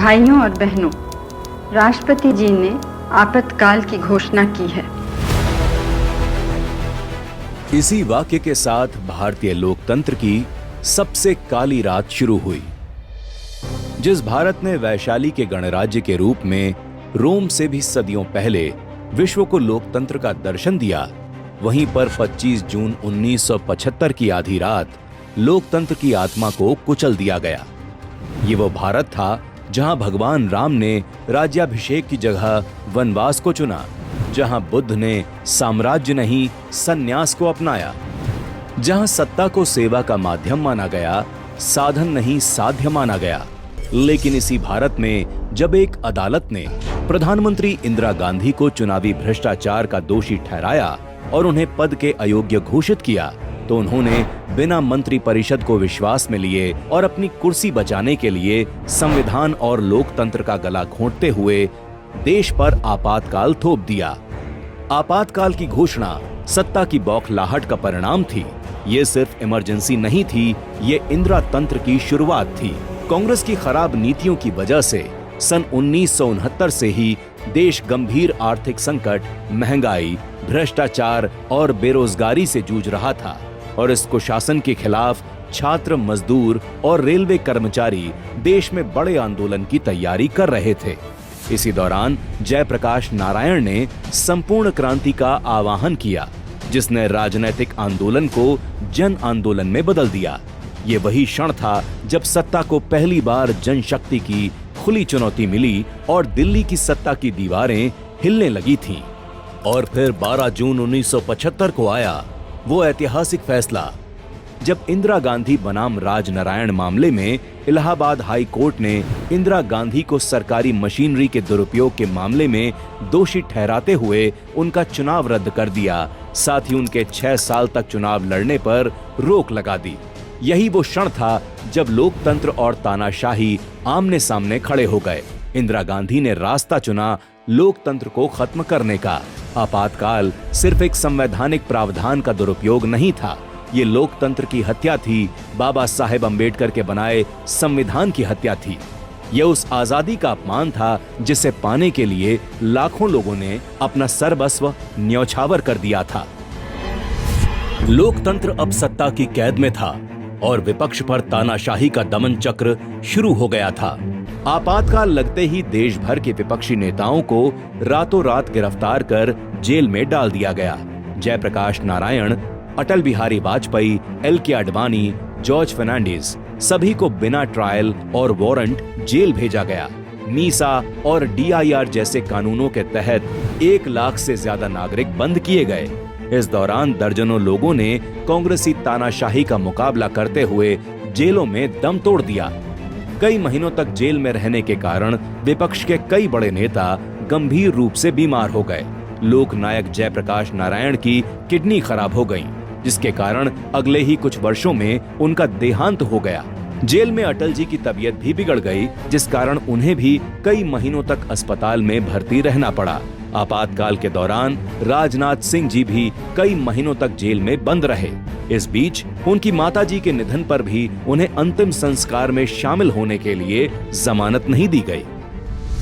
भाइयों और बहनों, राष्ट्रपति जी ने आपातकाल की घोषणा की है। इसी वाक्य के साथ भारतीय लोकतंत्र की सबसे काली रात शुरू हुई। जिस भारत ने वैशाली के गणराज्य के रूप में रोम से भी सदियों पहले विश्व को लोकतंत्र का दर्शन दिया, वहीं पर 25 जून 1975 की आधी रात लोकतंत्र की आत्मा को कुचल दिया गया। ये वो भारत था जहां भगवान राम ने राज्याभिषेक की जगह वनवास को चुना, जहां बुद्ध ने साम्राज्य नहीं संन्यास को अपनाया, जहां सत्ता को सेवा का माध्यम माना गया, साधन नहीं साध्य माना गया। लेकिन इसी भारत में जब एक अदालत ने प्रधानमंत्री इंदिरा गांधी को चुनावी भ्रष्टाचार का दोषी ठहराया और उन्हें पद के अयोग्य घोषित किया, तो उन्होंने बिना मंत्री परिषद को विश्वास में लिए और अपनी कुर्सी बचाने के लिए संविधान और लोकतंत्र का गला घोंटते हुए देश पर आपातकाल थोप दिया। आपातकाल की घोषणा सत्ता की बौखलाहट का परिणाम थी। ये सिर्फ इमरजेंसी नहीं थी, ये इंदिरा तंत्र की शुरुआत थी। कांग्रेस की खराब नीतियों की वजह से सन 1969 से ही देश गंभीर आर्थिक संकट, महंगाई, भ्रष्टाचार और बेरोजगारी से जूझ रहा था और इस कुशासन के खिलाफ छात्र, मजदूर और रेलवे कर्मचारी देश में बड़े आंदोलन की तैयारी कर रहे थे। इसी दौरान जयप्रकाश नारायण ने संपूर्ण क्रांति का आह्वान किया, जिसने राजनीतिक आंदोलन को जन आंदोलन में बदल दिया। ये वही क्षण था जब सत्ता को पहली बार जनशक्ति की खुली चुनौती मिली और दिल्ली की सत्ता की दीवारें हिलने लगी थीं। और फिर 12 जून 1975 को आया वो ऐतिहासिक फैसला, जब इंदिरा गांधी बनाम राजनारायण मामले में इलाहाबाद हाई कोर्ट ने इंदिरा गांधी को सरकारी मशीनरी के दुरुपयोग के मामले में दोषी ठहराते हुए उनका चुनाव रद्द कर दिया, साथ ही उनके 6 साल तक चुनाव लड़ने पर रोक लगा दी। यही वो क्षण था जब लोकतंत्र और तानाशाही आमने सामने खड़े हो गए। इंदिरा गांधी ने रास्ता चुना लोकतंत्र को खत्म करने का। आपातकाल सिर्फ एक संवैधानिक प्रावधान का दुरुपयोग नहीं था, ये लोकतंत्र की हत्या थी, बाबा साहेब अंबेडकर के बनाए संविधान की हत्या थी। यह उस आजादी का अपमान था जिसे पाने के लिए लाखों लोगों ने अपना सर्वस्व न्यौछावर कर दिया था। लोकतंत्र अब सत्ता की कैद में था और विपक्ष पर तानाशाही का दमन चक्र शुरू हो गया था। आपातकाल लगते ही देश भर के विपक्षी नेताओं को रातों रात गिरफ्तार कर जेल में डाल दिया गया। जयप्रकाश नारायण, अटल बिहारी वाजपेयी, एल.के. आडवाणी, जॉर्ज फर्नांडिस, सभी को बिना ट्रायल और वारंट जेल भेजा गया। मीसा और DIR जैसे कानूनों के तहत 1 लाख से ज्यादा नागरिक बंद किए गए। इस दौरान दर्जनों लोगों ने कांग्रेसी तानाशाही का मुकाबला करते हुए जेलों में दम तोड़ दिया। कई महीनों तक जेल में रहने के कारण विपक्ष के कई बड़े नेता गंभीर रूप से बीमार हो गए। लोकनायक जयप्रकाश नारायण की किडनी खराब हो गई, जिसके कारण अगले ही कुछ वर्षों में उनका देहांत हो गया। जेल में अटल जी की तबीयत भी बिगड़ गई, जिस कारण उन्हें भी कई महीनों तक अस्पताल में भर्ती रहना पड़ा। आपातकाल के दौरान राजनाथ सिंह जी भी कई महीनों तक जेल में बंद रहे। इस बीच उनकी माताजी के निधन पर भी उन्हें अंतिम संस्कार में शामिल होने के लिए जमानत नहीं दी गई।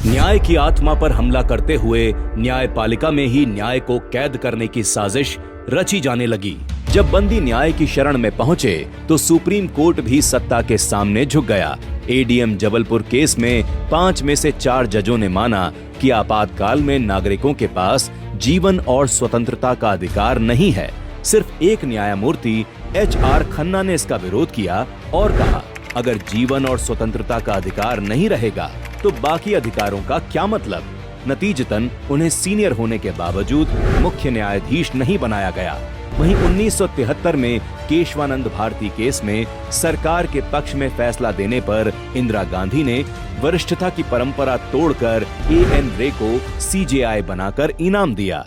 न्याय की आत्मा पर हमला करते हुए न्यायपालिका में ही न्याय को कैद करने की साजिश रची जाने लगी। जब बंदी न्याय की शरण में पहुंचे तो सुप्रीम कोर्ट भी सत्ता के सामने झुक गया। ADM जबलपुर केस में 5 में से 4 जजों ने माना कि आपातकाल में नागरिकों के पास जीवन और स्वतंत्रता का अधिकार नहीं है। सिर्फ एक न्यायमूर्ति HR खन्ना ने इसका विरोध किया और कहा, अगर जीवन और स्वतंत्रता का अधिकार नहीं रहेगा तो बाकी अधिकारों का क्या मतलब। नतीजतन उन्हें सीनियर होने के बावजूद मुख्य न्यायाधीश नहीं बनाया गया। वहीं 1973 में केशवानंद भारती केस में सरकार के पक्ष में फैसला देने पर इंदिरा गांधी ने वरिष्ठता की परंपरा तोड़कर AN रे को CJI बनाकर इनाम दिया।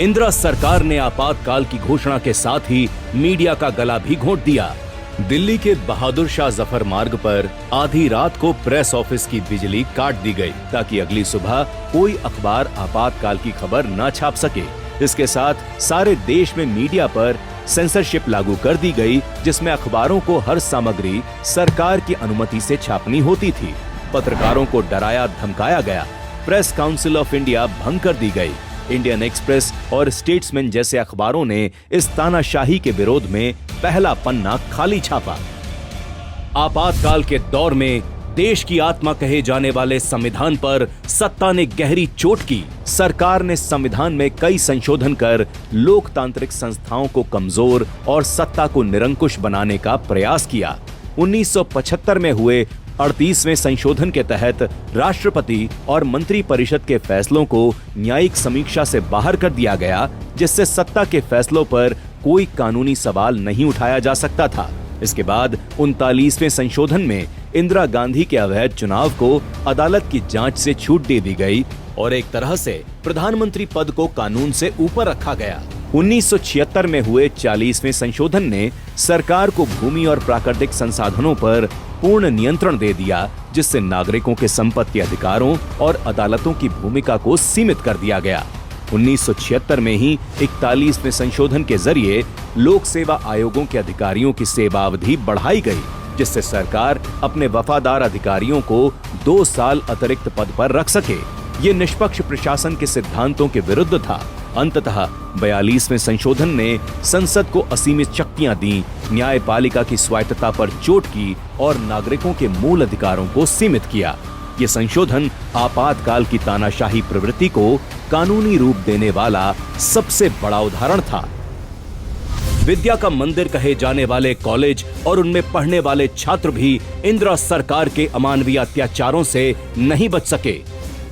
इंदिरा सरकार ने आपातकाल की घोषणा के साथ ही मीडिया का गला भी घोंट दिया। दिल्ली के बहादुर शाह जफर मार्ग पर आधी रात को प्रेस ऑफिस की बिजली काट दी गई ताकि अगली सुबह कोई अखबार आपातकाल की खबर न छाप सके। इसके साथ सारे देश में मीडिया पर सेंसरशिप लागू कर दी गई, जिसमें अखबारों को हर सामग्री सरकार की अनुमति से छापनी होती थी। पत्रकारों को डराया धमकाया गया, प्रेस काउंसिल ऑफ इंडिया भंग कर दी गई। इंडियन एक्सप्रेस और स्टेट्समैन जैसे अखबारों ने इस तानाशाही के विरोध में पहला पन्ना खाली छापा। आपातकाल के दौर में देश की आत्मा कहे जाने वाले संविधान पर सत्ता ने गहरी चोट की। सरकार ने संविधान में कई संशोधन कर लोकतांत्रिक संस्थाओं को कमजोर और सत्ता को निरंकुश बनाने का प्रयास किया। 1975 में हुए 38वें संशोधन के तहत राष्ट्रपति और मंत्रिपरिषद के फैसलों को न्यायिक समीक्षा से बाहर कर दिया गया, जिससे सत्ता के फैसलों पर कोई कानूनी सवाल नहीं उठाया जा सकता था। इसके बाद 39वें संशोधन में इंदिरा गांधी के अवैध चुनाव को अदालत की जांच से छूट दे दी गई और एक तरह से प्रधानमंत्री पद को कानून से ऊपर रखा गया। 1976 में हुए 40वें संशोधन ने सरकार को भूमि और प्राकृतिक संसाधनों पर पूर्ण नियंत्रण दे दिया, जिससे नागरिकों के संपत्ति अधिकारों और अदालतों की भूमिका को सीमित कर दिया गया। 1976 में ही 41वें संशोधन के जरिए लोक सेवा आयोगों के अधिकारियों की सेवा अवधि बढ़ाई गई, जिससे सरकार अपने वफादार अधिकारियों को 2 साल अतिरिक्त पद पर रख सके। ये निष्पक्ष प्रशासन के सिद्धांतों के विरुद्ध था। अंततः 42वें संशोधन ने संसद को असीमित शक्तियां दी, न्यायपालिका की स्वायत्तता पर चोट की और नागरिकों के मूल अधिकारों को सीमित किया। ये संशोधन आपातकाल की तानाशाही प्रवृत्ति को कानूनी रूप देने वाला सबसे बड़ा उदाहरण था। विद्या का मंदिर कहे जाने वाले कॉलेज और उनमें पढ़ने वाले छात्र भी इंदिरा सरकार के अमानवीय अत्याचारों से नहीं बच सके।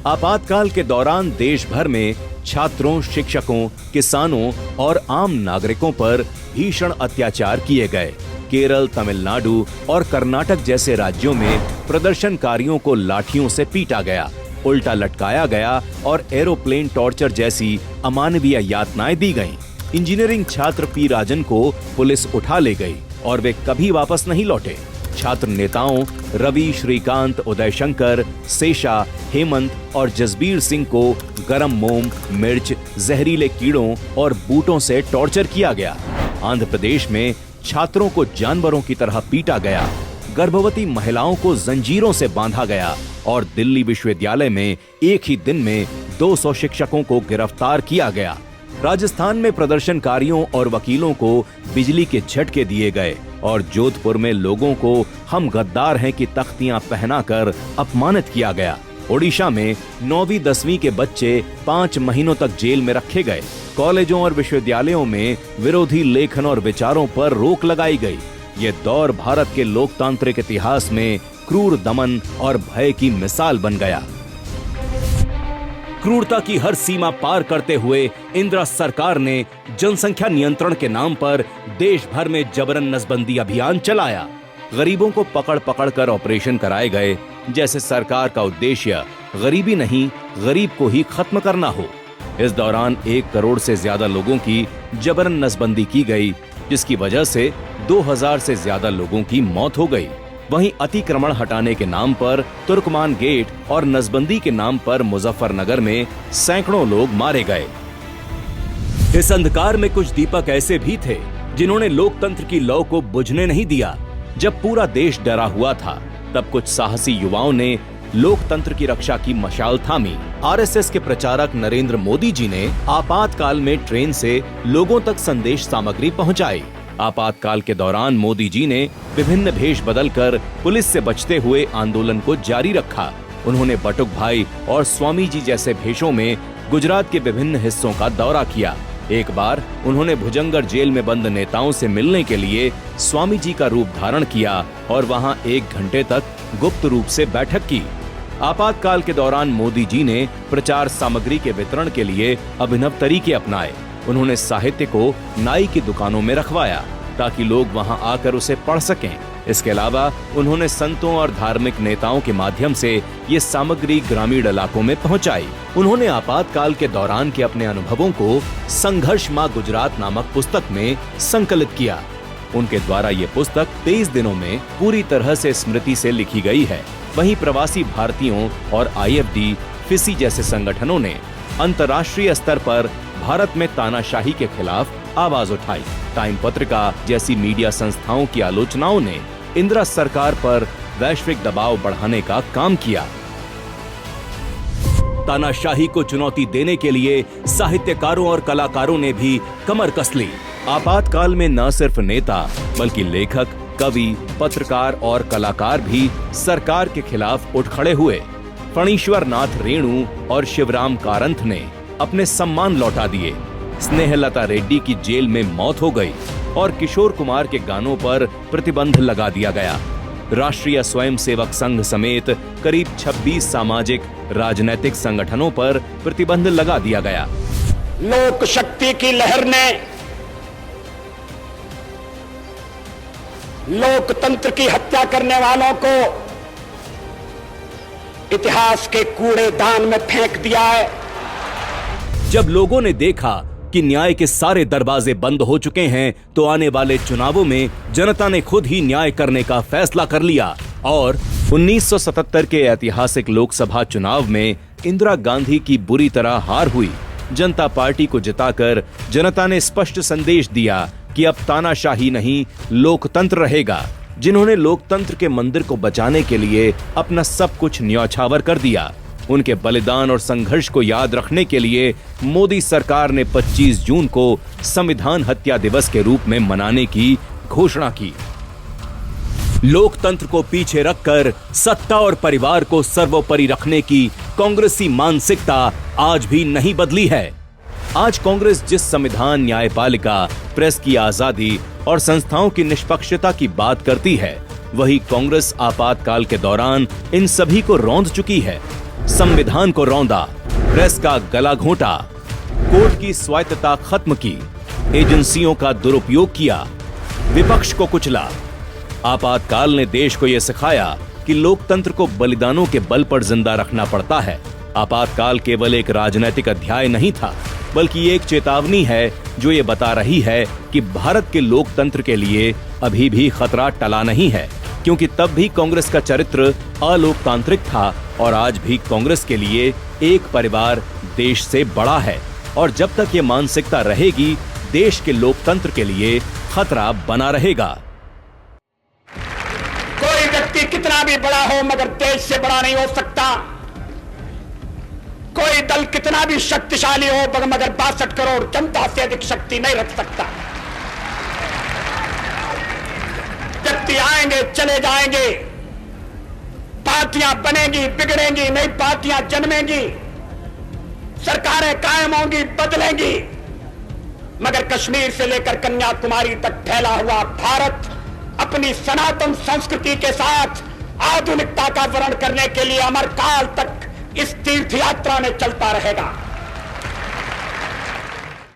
आपातकाल के दौरान देश भर में छात्रों, शिक्षकों, किसानों और आम नागरिकों पर भीषण अत्याचार किए गए। केरल, तमिलनाडु और कर्नाटक जैसे राज्यों में प्रदर्शनकारियों को लाठियों से पीटा गया, उल्टा लटकाया गया और एरोप्लेन टॉर्चर जैसी अमानवीय यातनाएं दी गईं। इंजीनियरिंग छात्र पी राजन को पुलिस उठा ले गई और वे कभी वापस नहीं लौटे। छात्र नेताओं रवि, श्रीकांत, उदय शंकर, शेषा, हेमंत और जसबीर सिंह को गरम मोम, मिर्च, जहरीले कीड़ों और बूटों से टॉर्चर किया गया। आंध्र प्रदेश में छात्रों को जानवरों की तरह पीटा गया, गर्भवती महिलाओं को जंजीरों से बांधा गया और दिल्ली विश्वविद्यालय में एक ही दिन में 200 शिक्षकों को गिरफ्तार किया गया। राजस्थान में प्रदर्शनकारियों और वकीलों को बिजली के झटके दिए गए और जोधपुर में लोगों को हम गद्दार हैं की तख्तियां पहनाकर अपमानित किया गया। ओडिशा में 9वीं 10वीं के बच्चे 5 महीनों तक जेल में रखे गए। कॉलेजों और विश्वविद्यालयों में विरोधी लेखन और विचारों पर रोक लगाई गई। ये दौर भारत के लोकतांत्रिक इतिहास में क्रूर दमन और भय की मिसाल बन गया। क्रूरता की हर सीमा पार करते हुए इंदिरा सरकार ने जनसंख्या नियंत्रण के नाम पर देश भर में जबरन नसबंदी अभियान चलाया। गरीबों को पकड़ पकड़ कर ऑपरेशन कराए गए, जैसे सरकार का उद्देश्य गरीबी नहीं, गरीब को ही खत्म करना हो। इस दौरान 1 करोड़ से ज्यादा लोगों की जबरन नसबंदी की गई, जिसकी वजह से 2000 से ज्यादा लोगों की मौत हो गई। वहीं अतिक्रमण हटाने के नाम पर तुर्कमान गेट और नसबंदी के नाम पर मुजफ्फरनगर में सैकड़ों लोग मारे गए। इस अंधकार में कुछ दीपक ऐसे भी थे जिन्होंने लोकतंत्र की लौ को बुझने नहीं दिया। जब पूरा देश डरा हुआ था, तब कुछ साहसी युवाओं ने लोकतंत्र की रक्षा की मशाल थामी। आरएसएस के प्रचारक नरेंद्र मोदी जी ने आपातकाल में ट्रेन से लोगों तक संदेश सामग्री पहुंचाई। आपातकाल के दौरान मोदी जी ने विभिन्न भेष बदलकर पुलिस से बचते हुए आंदोलन को जारी रखा। उन्होंने बटुक भाई और स्वामी जी जैसे भेषों में गुजरात के विभिन्न हिस्सों का दौरा किया। एक बार उन्होंने भुजंगर जेल में बंद नेताओं से मिलने के लिए स्वामी जी का रूप धारण किया और वहां 1 घंटे तक गुप्त रूप से बैठक की। आपातकाल के दौरान मोदी जी ने प्रचार सामग्री के वितरण के लिए अभिनव तरीके अपनाए। उन्होंने साहित्य को नाई की दुकानों में रखवाया ताकि लोग वहां आकर उसे पढ़ सकें। इसके अलावा उन्होंने संतों और धार्मिक नेताओं के माध्यम से ये सामग्री ग्रामीण इलाकों में पहुंचाई। उन्होंने आपातकाल के दौरान के अपने अनुभवों को संघर्ष मां गुजरात नामक पुस्तक में संकलित किया। उनके द्वारा ये पुस्तक 23 दिनों में पूरी तरह से स्मृति से लिखी गई है। वहीं प्रवासी भारतीयों और IFD, फिसी जैसे संगठनों ने अंतर्राष्ट्रीय स्तर पर भारत में तानाशाही के खिलाफ आवाज उठाई। टाइम पत्रिका जैसी मीडिया संस्थाओं की आलोचनाओं ने इंदिरा सरकार पर वैश्विक दबाव बढ़ाने का काम किया। तानाशाही को चुनौती देने के लिए साहित्यकारों और कलाकारों ने भी कमर कस ली। आपातकाल में न सिर्फ नेता बल्कि लेखक, कवि, पत्रकार और कलाकार भी सरकार के खिलाफ उठ खड़े हुए। फणीश्वर नाथ रेणु और शिवराम कारंथ ने अपने सम्मान लौटा दिए। स्नेहलता रेड्डी की जेल में मौत हो गई और किशोर कुमार के गानों पर प्रतिबंध लगा दिया गया। राष्ट्रीय स्वयंसेवक संघ समेत करीब 26 सामाजिक राजनैतिक संगठनों पर प्रतिबंध लगा दिया गया। लोक शक्ति की लहर ने लोकतंत्र की हत्या करने वालों को इतिहास के कूड़ेदान में फेंक दिया है। जब लोगों ने देखा कि न्याय के सारे दरवाजे बंद हो चुके हैं, तो आने वाले चुनावों में जनता ने खुद ही न्याय करने का फैसला कर लिया और 1977 के ऐतिहासिक लोकसभा चुनाव में इंदिरा गांधी की बुरी तरह हार हुई। जनता पार्टी को जिताकर जनता ने स्पष्ट संदेश दिया कि अब तानाशाही नहीं, लोकतंत्र रहेगा। जिन्होंने लोकतंत्र के मंदिर को बचाने के लिए अपना सब कुछ न्यौछावर कर दिया, उनके बलिदान और संघर्ष को याद रखने के लिए मोदी सरकार ने 25 जून को संविधान हत्या दिवस के रूप में मनाने की घोषणा की। लोकतंत्र को पीछे रखकर सत्ता और परिवार को सर्वोपरि रखने की कांग्रेसी मानसिकता आज भी नहीं बदली है। आज कांग्रेस जिस संविधान, न्यायपालिका, प्रेस की आजादी और संस्थाओं की निष्पक्षता की बात करती है, वही कांग्रेस आपातकाल के दौरान इन सभी को रौंद चुकी है। संविधान को रौंदा, प्रेस का गला घोंटा, कोर्ट की स्वायत्तता खत्म की, एजेंसियों का दुरुपयोग किया, विपक्ष को कुचला। आपातकाल ने देश को यह सिखाया कि लोकतंत्र को बलिदानों के बल पर जिंदा रखना पड़ता है। आपातकाल केवल एक राजनीतिक अध्याय नहीं था, बल्कि एक चेतावनी है जो ये बता रही है कि भारत के लोकतंत्र के लिए अभी भी खतरा टला नहीं है, क्योंकि तब भी कांग्रेस का चरित्र अलोकतांत्रिक था और आज भी कांग्रेस के लिए एक परिवार देश से बड़ा है। और जब तक ये मानसिकता रहेगी, देश के लोकतंत्र के लिए खतरा बना रहेगा। कोई व्यक्ति कितना भी बड़ा हो मगर देश से बड़ा नहीं हो सकता। कोई दल कितना भी शक्तिशाली हो मगर 62 करोड़ जनता से अधिक शक्ति नहीं रख सकता। व्यक्ति आएंगे, चले जाएंगे, पार्टियां बनेंगी, बिगड़ेंगी, नई पार्टियां जन्मेंगी, सरकारें कायम होंगी, बदलेंगी, मगर कश्मीर से लेकर कन्याकुमारी तक फैला हुआ भारत अपनी सनातन संस्कृति के साथ आधुनिकता का वर्ण करने के लिए अमरकाल तक इस तीर्थ यात्रा में चलता रहेगा।